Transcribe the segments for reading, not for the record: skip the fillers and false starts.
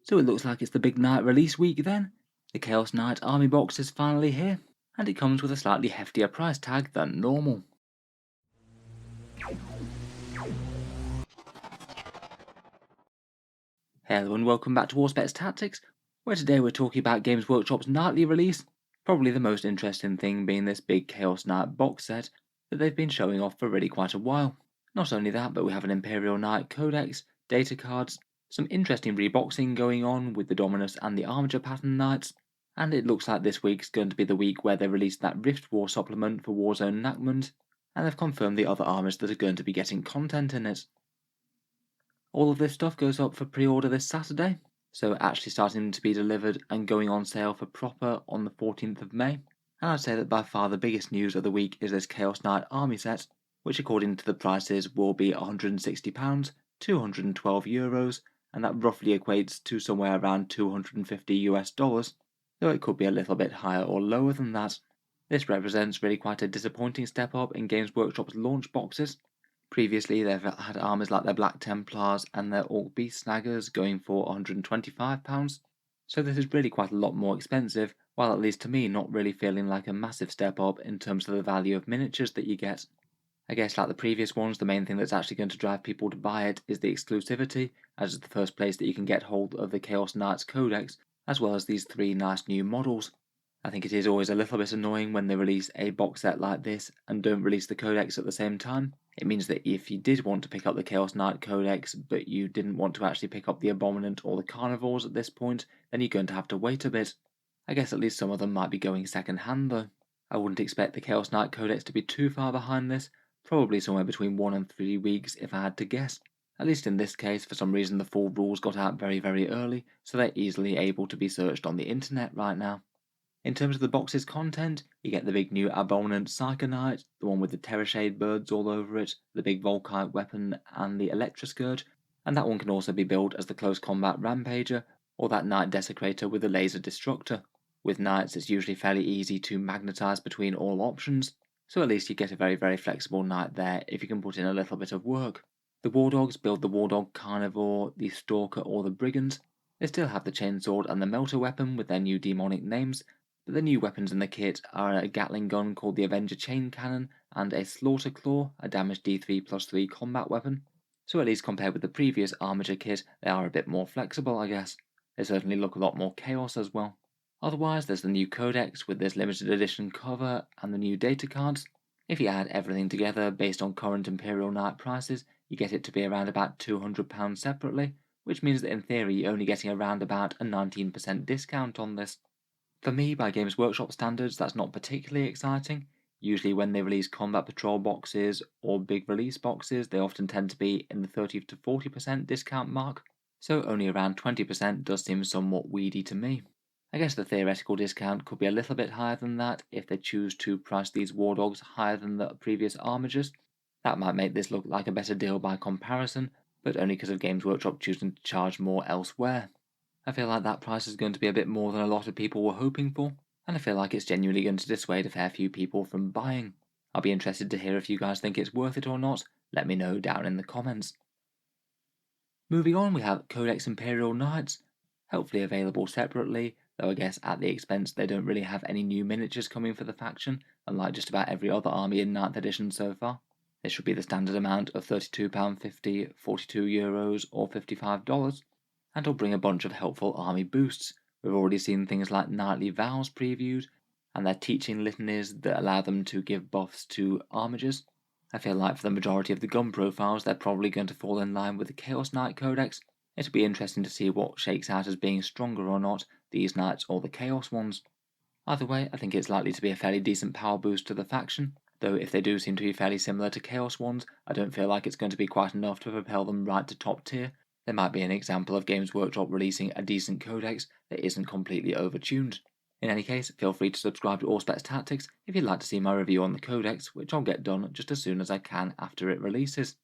So it looks like it's the big night release week then. The Chaos Knight Army box is finally here, and it comes with a slightly heftier price tag than normal. Hello and welcome back to Warspets Tactics, where today we're talking about Games Workshop's nightly release, probably the most interesting thing being this big Chaos Knight box set that they've been showing off for really quite a while. Not only that, but we have an Imperial Knight Codex, data cards, some interesting reboxing going on with the Dominus and the Armature pattern Knights, and it looks like this week's going to be the week where they release that Rift War supplement for Warzone Nachmund, and they've confirmed the other armors that are going to be getting content in it. All of this stuff goes up for pre-order this Saturday, so actually starting to be delivered and going on sale for proper on the 14th of May. And I'd say that by far the biggest news of the week is this Chaos Knight Army set, which according to the prices will be £160, €212, and that roughly equates to somewhere around $250 US, though it could be a little bit higher or lower than that. This represents really quite a disappointing step up in Games Workshop's launch boxes. Previously, they've had armies like their Black Templars and their Orc Beast Snaggers going for £125, so this is really quite a lot more expensive, while at least to me not really feeling like a massive step up in terms of the value of miniatures that you get. I guess like the previous ones, the main thing that's actually going to drive people to buy it is the exclusivity, as it's the first place that you can get hold of the Chaos Knights Codex, as well as these three nice new models. I think it is always a little bit annoying when they release a box set like this and don't release the codex at the same time. It means that if you did want to pick up the Chaos Knight codex, but you didn't want to actually pick up the Abominant or the Carnivores at this point, then you're going to have to wait a bit. I guess at least some of them might be going second hand though. I wouldn't expect the Chaos Knight codex to be too far behind this, probably somewhere between 1 and 3 weeks if I had to guess. At least in this case, for some reason the full rules got out very early, so they're easily able to be searched on the internet right now. In terms of the box's content, you get the big new Abominant Psychonite, the one with the Terrashade birds all over it, the big Volkite weapon, and the Electroscourge, and that one can also be built as the Close Combat Rampager, or that Knight Desecrator with the Laser Destructor. With Knights, it's usually fairly easy to magnetize between all options, so at least you get a very flexible Knight there if you can put in a little bit of work. The War Dogs build the War Dog Carnivore, the Stalker, or the Brigand. They still have the Chainsword and the Melter weapon with their new demonic names, but the new weapons in the kit are a Gatling gun called the Avenger Chain Cannon and a Slaughter Claw, a damage D3+3 combat weapon. So at least compared with the previous Armature kit, they are a bit more flexible, I guess. They certainly look a lot more chaos as well. Otherwise, there's the new codex with this limited edition cover and the new data cards. If you add everything together based on current Imperial Knight prices, you get it to be around about £200 separately, which means that in theory you're only getting around about a 19% discount on this. For me, by Games Workshop standards, that's not particularly exciting. Usually when they release combat patrol boxes or big release boxes, they often tend to be in the 30 to 40% discount mark, so only around 20% does seem somewhat weedy to me. I guess the theoretical discount could be a little bit higher than that if they choose to price these War Dogs higher than the previous Armigers. That might make this look like a better deal by comparison, but only because of Games Workshop choosing to charge more elsewhere. I feel like that price is going to be a bit more than a lot of people were hoping for, and I feel like it's genuinely going to dissuade a fair few people from buying. I'll be interested to hear if you guys think it's worth it or not. Let me know down in the comments. Moving on, we have Codex Imperial Knights, hopefully available separately, though I guess at the expense they don't really have any new miniatures coming for the faction, unlike just about every other army in 9th edition so far. This should be the standard amount of £32.50, €42 or $55, and will bring a bunch of helpful army boosts. We've already seen things like Knightly Vows previewed, and their teaching litanies that allow them to give buffs to armigers. I feel like for the majority of the gun profiles, they're probably going to fall in line with the Chaos Knight Codex. It'll be interesting to see what shakes out as being stronger or not, these Knights or the Chaos ones. Either way, I think it's likely to be a fairly decent power boost to the faction, though if they do seem to be fairly similar to Chaos ones, I don't feel like it's going to be quite enough to propel them right to top tier. There might be an example of Games Workshop releasing a decent codex that isn't completely overtuned. In any case, feel free to subscribe to Allspecs Tactics if you'd like to see my review on the codex, which I'll get done just as soon as I can after it releases.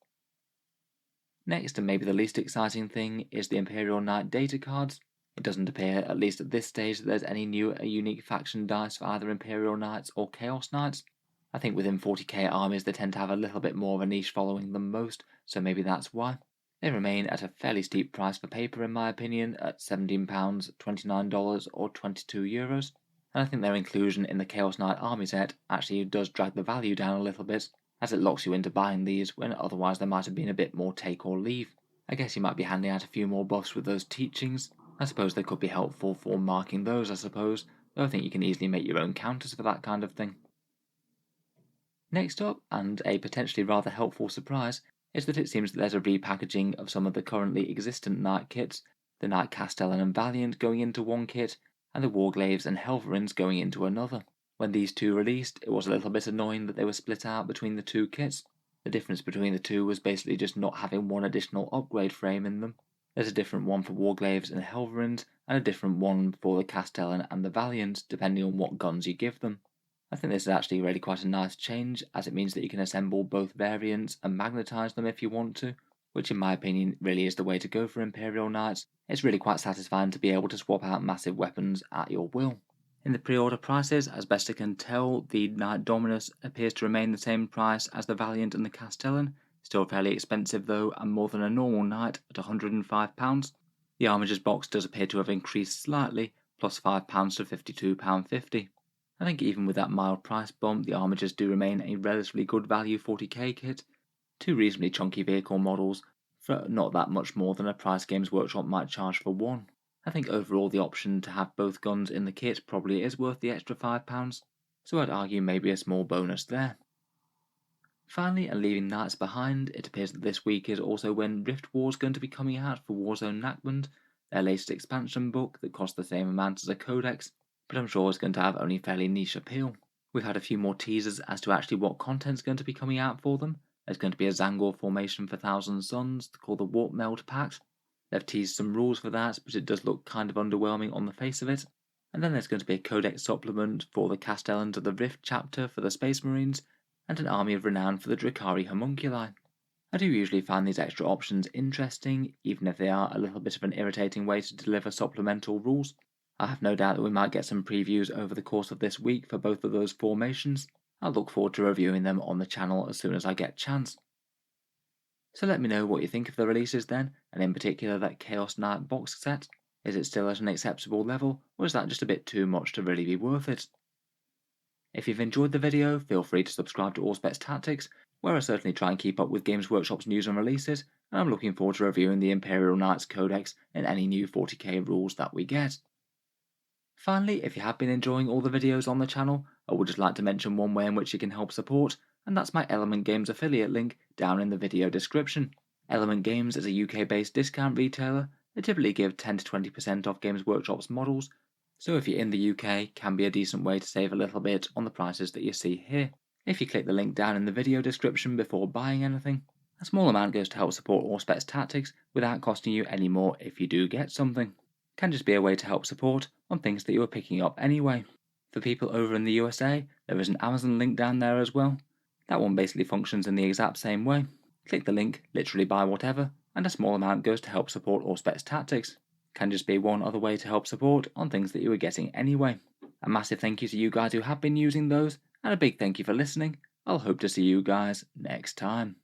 Next, and maybe the least exciting thing, is the Imperial Knight data cards. It doesn't appear, at least at this stage, that there's any new or unique faction dice for either Imperial Knights or Chaos Knights. I think within 40k armies they tend to have a little bit more of a niche following than most, so maybe that's why. They remain at a fairly steep price for paper in my opinion, at £17, $29 or €22, and I think their inclusion in the Chaos Knight army set actually does drag the value down a little bit, as it locks you into buying these when otherwise there might have been a bit more take or leave. I guess you might be handing out a few more buffs with those teachings. I suppose they could be helpful for marking those, I suppose, though I think you can easily make your own counters for that kind of thing. Next up, and a potentially rather helpful surprise, is that it seems that there's a repackaging of some of the currently existent Knight kits, the Knight Castellan and Valiant going into one kit, and the Warglaves and Helverins going into another. When these two released, it was a little bit annoying that they were split out between the two kits. The difference between the two was basically just not having one additional upgrade frame in them. There's a different one for Warglaves and Helverins, and a different one for the Castellan and the Valiant, depending on what guns you give them. I think this is actually really quite a nice change, as it means that you can assemble both variants and magnetize them if you want to, which in my opinion really is the way to go for Imperial Knights. It's really quite satisfying to be able to swap out massive weapons at your will. In the pre-order prices, as best I can tell, the Knight Dominus appears to remain the same price as the Valiant and the Castellan, still fairly expensive though, and more than a normal Knight at £105. The Armigers box does appear to have increased slightly, plus £5 to £52.50. I think even with that mild price bump, the Armigers do remain a relatively good value 40k kit. Two reasonably chunky vehicle models for not that much more than a price Games Workshop might charge for one. I think overall the option to have both guns in the kit probably is worth the extra £5, so I'd argue maybe a small bonus there. Finally, and leaving Knights behind, it appears that this week is also when Rift War is going to be coming out for Warzone Nachmund, their latest expansion book that costs the same amount as a codex, but I'm sure it's going to have only fairly niche appeal. We've had a few more teasers as to actually what content's going to be coming out for them. There's going to be a Zangor formation for Thousand Suns called the Warp Meld Pact. They've teased some rules for that, but it does look kind of underwhelming on the face of it. And then there's going to be a codex supplement for the Castellans of the Rift chapter for the Space Marines, and an Army of Renown for the Drakari Homunculi. I do usually find these extra options interesting, even if they are a little bit of an irritating way to deliver supplemental rules. I have no doubt that we might get some previews over the course of this week for both of those formations. I look forward to reviewing them on the channel as soon as I get a chance. So let me know what you think of the releases then, and in particular that Chaos Knight box set. Is it still at an acceptable level, or is that just a bit too much to really be worth it? If you've enjoyed the video, feel free to subscribe to Allspec Tactics, where I certainly try and keep up with Games Workshop's news and releases, and I'm looking forward to reviewing the Imperial Knights Codex and any new 40k rules that we get. Finally, if you have been enjoying all the videos on the channel, I would just like to mention one way in which you can help support, and that's my Element Games affiliate link down in the video description. Element Games is a UK-based discount retailer. They typically give 10 to 20% off Games Workshop's models, so if you're in the UK, can be a decent way to save a little bit on the prices that you see here. If you click the link down in the video description before buying anything, a small amount goes to help support Allspec Tactics without costing you any more if you do get something. Can just be a way to help support on things that you are picking up anyway. For people over in the USA, there is an Amazon link down there as well. That one basically functions in the exact same way. Click the link, literally buy whatever, and a small amount goes to help support Allspec Tactics. Can just be one other way to help support on things that you are getting anyway. A massive thank you to you guys who have been using those, and a big thank you for listening. I'll hope to see you guys next time.